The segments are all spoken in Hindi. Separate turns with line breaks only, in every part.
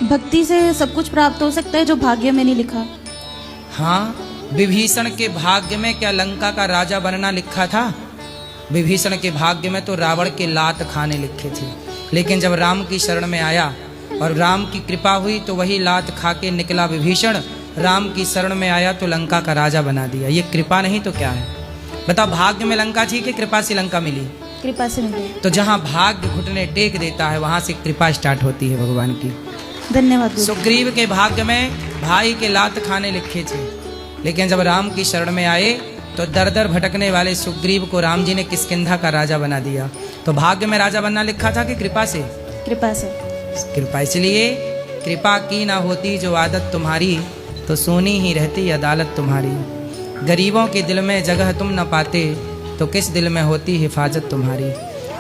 भक्ति से सब कुछ प्राप्त हो सकता है जो भाग्य में नहीं लिखा।
हाँ, विभीषण के भाग्य में क्या लंका का राजा बनना लिखा था? विभीषण के भाग्य में तो रावण के लात खाने लिखे थे, लेकिन जब राम की शरण में आया और राम की कृपा हुई तो वही लात खा के निकला विभीषण। राम की शरण में आया तो लंका का राजा बना दिया। ये कृपा नहीं तो क्या है? बताओ, भाग्य में लंका थी कि कृपा से लंका मिली?
कृपा से मिली।
तो जहाँ भाग्य घुटने टेक देता है वहां से कृपा स्टार्ट होती है भगवान की।
धन्यवाद गुरु।
सुग्रीव के भाग्य में भाई के लात खाने लिखे थे, लेकिन जब राम की शरण में आए तो दर दर भटकने वाले सुग्रीव को राम जी ने किष्किंधा का राजा बना दिया। तो भाग्य में राजा बनना लिखा था कि कृपा से?
कृपा से।
कृपा। इसलिए कृपा की ना होती जो आदत तुम्हारी, तो सोनी ही रहती अदालत तुम्हारी। गरीबों के दिल में जगह तुम न पाते, तो किस दिल में होती हिफाजत तुम्हारी।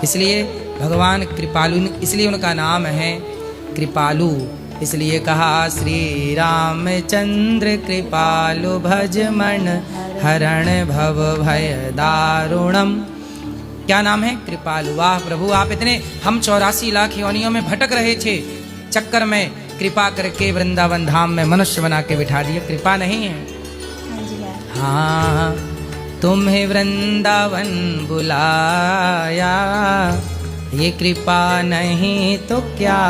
इसलिए भगवान कृपालु, इसलिए उनका नाम है कृपालु। इसलिए कहा श्री रामचंद्र कृपालु भज मन हरण भव भय दारुणम। क्या नाम है? कृपालु। वाह प्रभु, आप इतने, हम 84 लाख योनियों में भटक रहे थे, चक्कर में कृपा करके वृंदावन धाम में मनुष्य बना के बिठा दिया। कृपा नहीं है? हाँ, तुम्हें वृंदावन बुलाया, ये कृपा नहीं तो क्या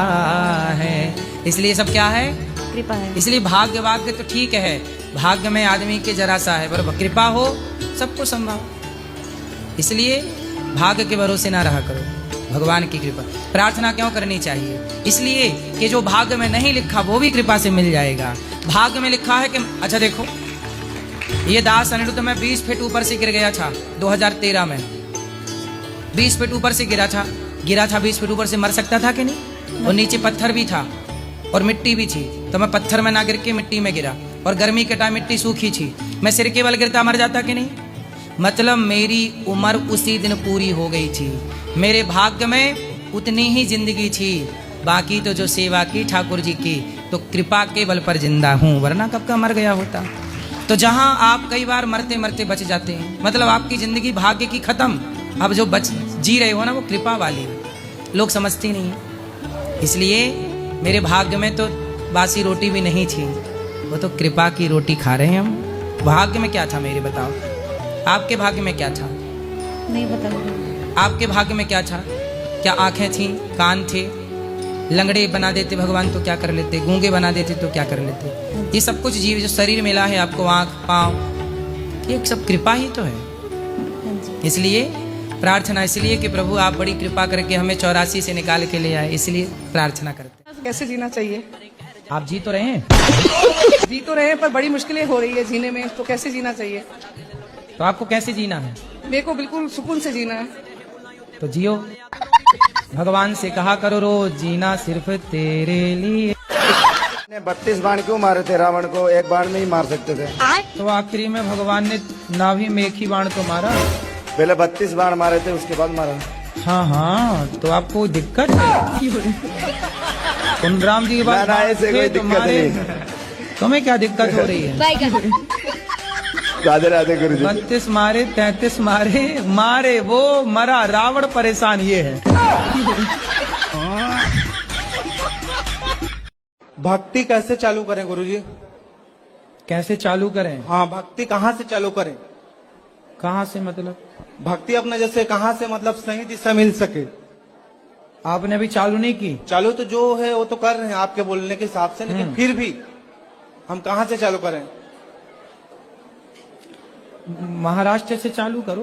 है? इसलिए सब क्या है?
कृपा है।
इसलिए भाग्य वाग्य तो ठीक है, भाग्य में आदमी के जरा सा है, पर कृपा हो सबको संभव। इसलिए भाग्य के भरोसे ना रहा करो, भगवान की कृपा। प्रार्थना क्यों करनी चाहिए? इसलिए कि जो भाग्य में नहीं लिखा वो भी कृपा से मिल जाएगा। भाग्य में लिखा है कि अच्छा देखो, ये दास अनिरुद्ध में 20 फीट ऊपर से गिर गया था 2013 में। 20 फीट ऊपर से गिरा था 20 फीट ऊपर से, मर सकता था कि नहीं? और नीचे पत्थर भी था और मिट्टी भी थी, तो मैं पत्थर में ना गिर के मिट्टी में गिरा, और गर्मी के टाइम मिट्टी सूखी थी, मैं सिर के बल गिरता मर जाता कि नहीं? मतलब मेरी उम्र उसी दिन पूरी हो गई थी, मेरे भाग्य में उतनी ही जिंदगी थी, बाकी तो जो सेवा की ठाकुर जी की, तो कृपा के बल पर जिंदा हूँ, वरना कब का मर गया होता। तो जहां आप कई बार मरते मरते बच जाते हैं, मतलब आपकी जिंदगी भाग्य की खत्म, अब जो बच जी रहे हो ना वो कृपा वाली है, लोग समझते नहीं है। इसलिए मेरे भाग्य में तो बासी रोटी भी नहीं थी, वो तो कृपा की रोटी खा रहे हैं हम। भाग्य में क्या था मेरे, बताओ? आपके भाग्य में क्या था?
नहीं बताऊंगा।
आपके भाग्य में क्या था? क्या आंखें थी, कान थे? लंगड़े बना देते भगवान तो क्या कर लेते, गूंगे बना देते तो क्या कर लेते? ये सब कुछ जीव जो शरीर मिला है आपको, आंख पांव, ये सब कृपा ही तो है। इसलिए प्रार्थना, इसलिए कि प्रभु आप बड़ी कृपा करके हमें 84 से निकाल के ले आए, इसलिए प्रार्थना करते हैं।
कैसे जीना चाहिए?
आप जी तो रहे हैं?
जी तो रहे हैं, पर बड़ी मुश्किलें हो रही है जीने में, तो कैसे जीना चाहिए?
तो आपको कैसे जीना है?
मेरे को बिल्कुल सुकून से जीना है।
तो जियो, भगवान से कहा करो रोज जीना सिर्फ तेरे लिए।
32 बाण क्यों मारे थे रावण को? एक बाण में ही मार सकते थे।
तो आखिरी में भगवान ने नाभि में एक ही बाण तो मारा।
पहले 32 बाण मारे थे, उसके बाद मारा।
हाँ हाँ, तो आपको दिक्कत है? तुम राम जी के बाद
ऐसे कोई दिक्कत नहीं।
तुम्हें क्या दिक्कत हो रही है?
राधे राधे गुरु जी।
32 मारे 33 मारे, मारे वो मरा, रावण परेशान ये है।
भक्ति कैसे चालू करें गुरुजी?
कैसे चालू करें?
हाँ, भक्ति कहाँ से चालू करें?
कहाँ से मतलब?
भक्ति अपना जैसे कहाँ से, मतलब सही दिशा मिल सके।
आपने अभी चालू नहीं की?
चालू तो जो है वो तो कर रहे हैं आपके बोलने के हिसाब से, लेकिन फिर भी हम कहाँ से चालू करें?
महाराष्ट्र से चालू करो।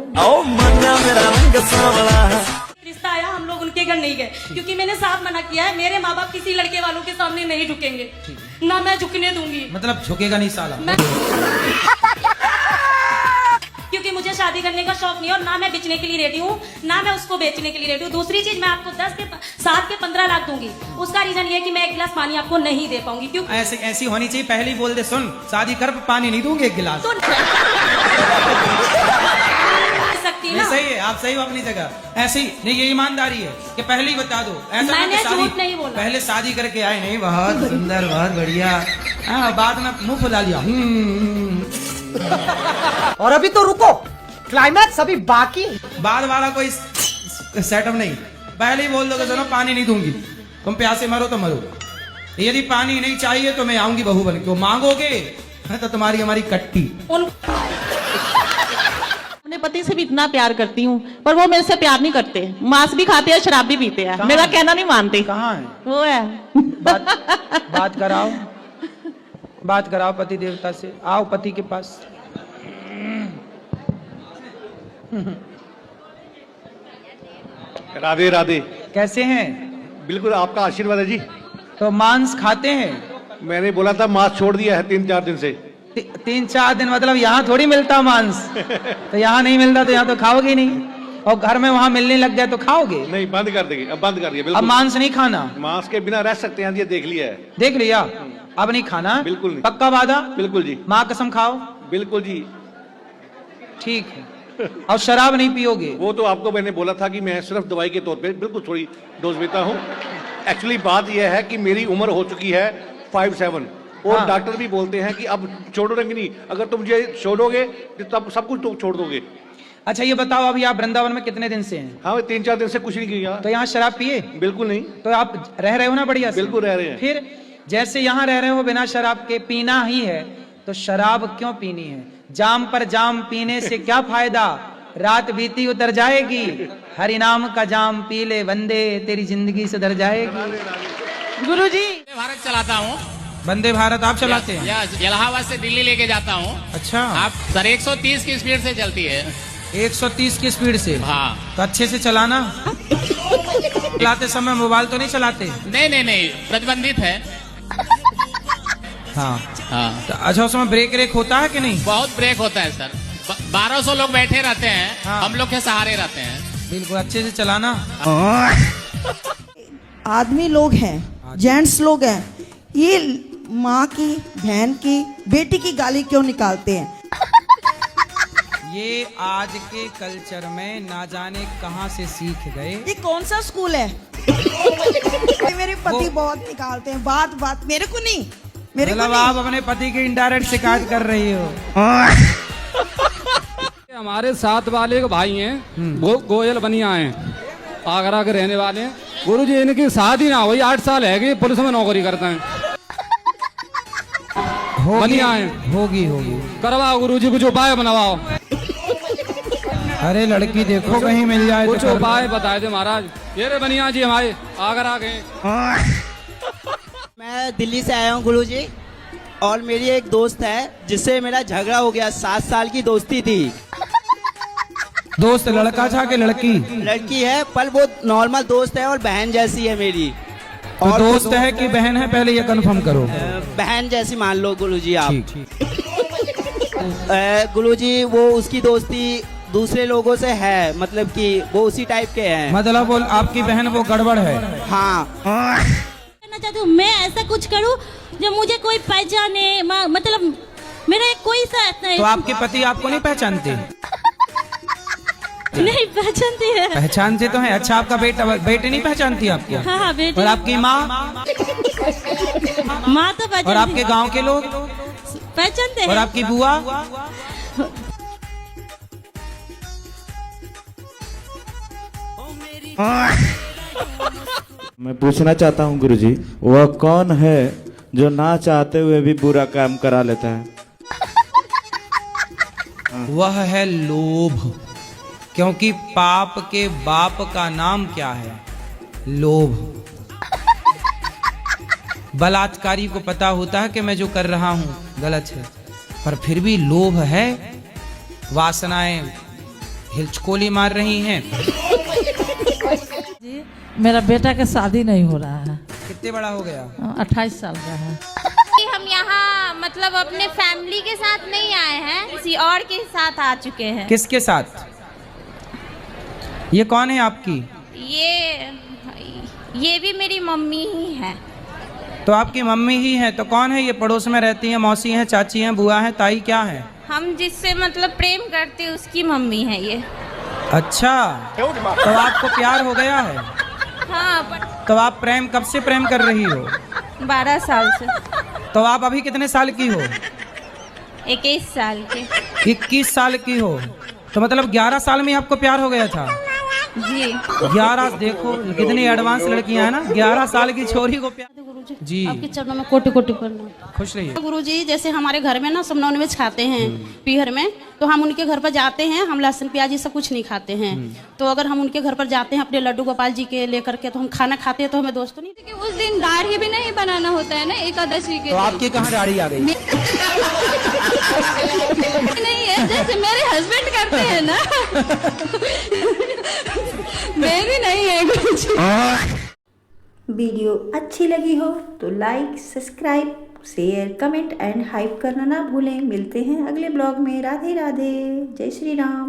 रिश्ता आया, हम लोग उनके घर नहीं गए, क्योंकि मैंने साफ मना किया है, मेरे माँ बाप किसी लड़के वालों के सामने नहीं झुकेंगे, ना मैं झुकने दूंगी।
मतलब झुकेगा नहीं साला?
क्योंकि मुझे शादी करने का शौक नहीं है, और ना मैं बेचने के लिए रेडी हूँ, ना मैं उसको बेचने के लिए रेडी हूँ। दूसरी चीज, मैं आपको 7 के 15 लाख दूंगी, उसका रीजन ये है कि मैं 1 गिलास पानी आपको नहीं दे पाऊंगी। क्यों?
ऐसी होनी चाहिए, पहले ही बोल दे, सुन शादी कर, पानी नहीं दूंगी 1 गिलास।
सकती
नहीं,
ना?
सही है, आप सही हो अपनी जगह, ऐसी नहीं, ये ईमानदारी है कि पहले ही बता दो। ऐसा
मैंने
कि
झूठ नहीं बोला।
पहले शादी करके आए, नहीं बहुत सुंदर बहुत बढ़िया, बाद में मुंह फुला लिया।
और अभी तो रुको, क्लाइमैक्स अभी बाकी।
बाद वाला कोई सेटअप नहीं, पहले ही बोल दोगे सुनो पानी नहीं दूंगी, तुम प्यासे मरो तो मरो। यदि पानी नहीं चाहिए तो मैं आऊंगी बहू बन के, वो मांगोगे तो तुम्हारी हमारी कट्टी।
अपने पति से भी इतना प्यार करती हूँ पर वो मेरे से प्यार नहीं करते, मांस भी खाते हैं, शराब भी पीते हैं, मेरा कहना नहीं मानते।
कहाँ है?
वो है।
बात कराओ पति देवता से, आओ पति के पास।
राधे राधे।
कैसे हैं?
बिल्कुल आपका आशीर्वाद है जी।
तो मांस खाते हैं?
मैंने बोला था मांस छोड़ दिया है 3-4 दिन से।
3-4 दिन मतलब यहाँ थोड़ी मिलता मांस। तो यहाँ नहीं मिलता तो यहाँ तो खाओगे नहीं, और घर में वहाँ मिलने लग गया तो खाओगे
नहीं, बंद कर देंगे, अब बंद कर दिया।
अब मांस नहीं खाना?
मांस के बिना रह सकते हैं, ये देख लिया है।
देख लिया, अब नहीं खाना?
बिल्कुल नहीं।
पक्का वादा?
बिल्कुल जी।
माँ कसम खाओ?
बिल्कुल जी।
ठीक है। और शराब नहीं पियोगे?
वो तो आपको मैंने बोला था कि मैं सिर्फ दवाई के तौर पे बिल्कुल थोड़ी डोज लेता हूँ। एक्चुअली बात यह है कि मेरी उम्र हो चुकी है 57 और
हाँ।
डॉक्टर भी बोलते हैं कि अब छोड़ोगे नहीं, अगर तुम मुझे छोड़ोगे तो तब सब कुछ तुम छोड़ दोगे।
अच्छा ये बताओ, अभी आप वृंदावन में कितने दिन से हैं?
हाँ, 3-4 दिन से कुछ नहीं किया।
तो यहाँ शराब पिए?
बिल्कुल नहीं।
तो आप रह रहे हो ना बढ़िया से?
बिल्कुल रह रहे हैं।
फिर जैसे यहाँ रह रहे हो बिना शराब के, पीना ही है तो शराब क्यों पीनी है? जाम पर जाम पीने से क्या फायदा, रात बीती उतर जाएगी, हरि नाम का जाम पी ले वंदे, तेरी जिंदगी सुधर जाएगी।
गुरुजी
भारत चलाता हूँ।
वंदे भारत आप चलाते हैं?
इलाहाबाद से दिल्ली लेके जाता हूँ।
अच्छा।
आप सर 130 की स्पीड से चलती है।
130 की स्पीड से?
हाँ।
तो अच्छे से चलाना। चलाते समय मोबाइल तो नहीं चलाते?
नहीं, प्रतिबंधित है।
हाँ।
हाँ।
अच्छा उसमें ब्रेक रेक होता है कि नहीं?
बहुत ब्रेक होता है सर। 1200 लोग बैठे रहते हैं।
हाँ।
हम लोग के सहारे रहते हैं।
बिल्कुल अच्छे से चलाना।
आदमी लोग हैं, जेंट्स लोग हैं, ये माँ की, बहन की, बेटी की गाली क्यों निकालते हैं?
ये आज के कल्चर में ना जाने कहां से सीख गए।
ये कौन सा स्कूल है? मेरे पति बहुत निकालते हैं, बात बात मेरे को नहीं, मेरे को
मतलब
नहीं।
आप अपने पति की इनडायरेक्ट शिकायत कर रही हो।
हमारे साथ वाले एक भाई हैं, गोयल बनिया हैं, आगरा के रहने वाले हैं। गुरुजी इनकी शादी ना हुई 8 साल है कि पुलिस में नौकरी करते हैं। बनिया हैं।
होगी
करवाओ गुरुजी, कुछ उपाय बनवाओ।
अरे लड़की देखो कहीं मिल जाए
कुछ
तो
उपाय बताए थे महाराज। ये रे बनिया जी हमारे आगरा के।
मैं दिल्ली से आया हूँ गुरुजी, और मेरी एक दोस्त है जिससे मेरा झगड़ा हो गया। 7 साल की दोस्ती थी।
दोस्त लड़का था कि लड़की?
लड़की है, पर वो नॉर्मल दोस्त है और बहन जैसी है मेरी।
तो
और
दोस्त है कि बहन है, पहले ये कंफर्म करो।
बहन जैसी मान लो गुरुजी आप। गुरुजी वो उसकी दोस्ती दूसरे लोगों से है, मतलब कि वो उसी टाइप के हैं।
मतलब वो आपकी बहन वो गड़बड़ है?
हाँ।
करना चाहती हूँ मैं ऐसा कुछ करूँ जो मुझे कोई पहचाने, मतलब मेरा कोई साथ नहीं।
तो आपके पति आपको नहीं पहचानते?
नहीं पहचानती है।
पहचानते तो है। अच्छा आपका बेटे नहीं पहचानती आपको?
हाँ बेटे।
और आपकी माँ?
माँ तो पहचानती।
और आपके गांव के लोग
पहचानते हैं।
और आपकी बुआ?
मैं पूछना चाहता हूँ गुरुजी, वह कौन है जो ना चाहते हुए भी बुरा काम करा लेता है?
वह है लोभ, क्योंकि पाप के बाप का नाम क्या है? लोभ। बलात्कारी को पता होता है कि मैं जो कर रहा हूं गलत है, पर फिर भी लोभ है, वासनाएं हिचकोली मार रही हैं।
मेरा बेटा का शादी नहीं हो रहा है।
कितने बड़ा हो गया?
28 साल का है।
हम यहाँ मतलब अपने फैमिली के साथ नहीं आए हैं, किसी और के साथ आ चुके हैं।
किसके साथ? ये कौन है आपकी?
ये भी मेरी मम्मी ही है।
तो आपकी मम्मी ही है, तो कौन है ये? पड़ोस में रहती हैं, मौसी हैं, चाची हैं, बुआ हैं, ताई क्या है?
हम जिससे मतलब प्रेम करते उसकी मम्मी है ये।
अच्छा, तो आपको प्यार हो गया है?
हाँ।
तो आप प्रेम कब से प्रेम कर रही हो?
12 साल से।
तो आप अभी कितने साल की हो?
21 साल के।
21 साल की हो, तो मतलब 11 साल में आपको प्यार हो गया था?
जी
11 देखो कितनी एडवांस लड़कियां हैं ना, 11 साल की छोरी को प्यार। जी
आपके चरणों में कोटि कोटि प्रणाम।
खुश रहिए।
गुरुजी जैसे हमारे घर में ना सब नॉनवेज खाते हैं पीहर में, तो हम उनके घर पर जाते हैं, हम लहसुन प्याज ये सब कुछ नहीं खाते हैं। तो अगर हम उनके घर पर जाते हैं अपने लड्डू गोपाल जी के लेकर के, तो हम खाना खाते हैं तो हमें दोस्तों नहीं
कि उस दिन दाढ़ी भी नहीं बनाना होता है ना एकादशी के
तो आपकी कहाँ दाढ़ी आ गई?
नहीं है, जैसे मेरे हस्बैंड करते हैं ना मेरी नहीं है कुछ।
वीडियो अच्छी लगी हो तो like, subscribe, share, comment and hype करना ना भूलें। मिलते हैं अगले ब्लॉग में। राधे राधे, जय श्री राम।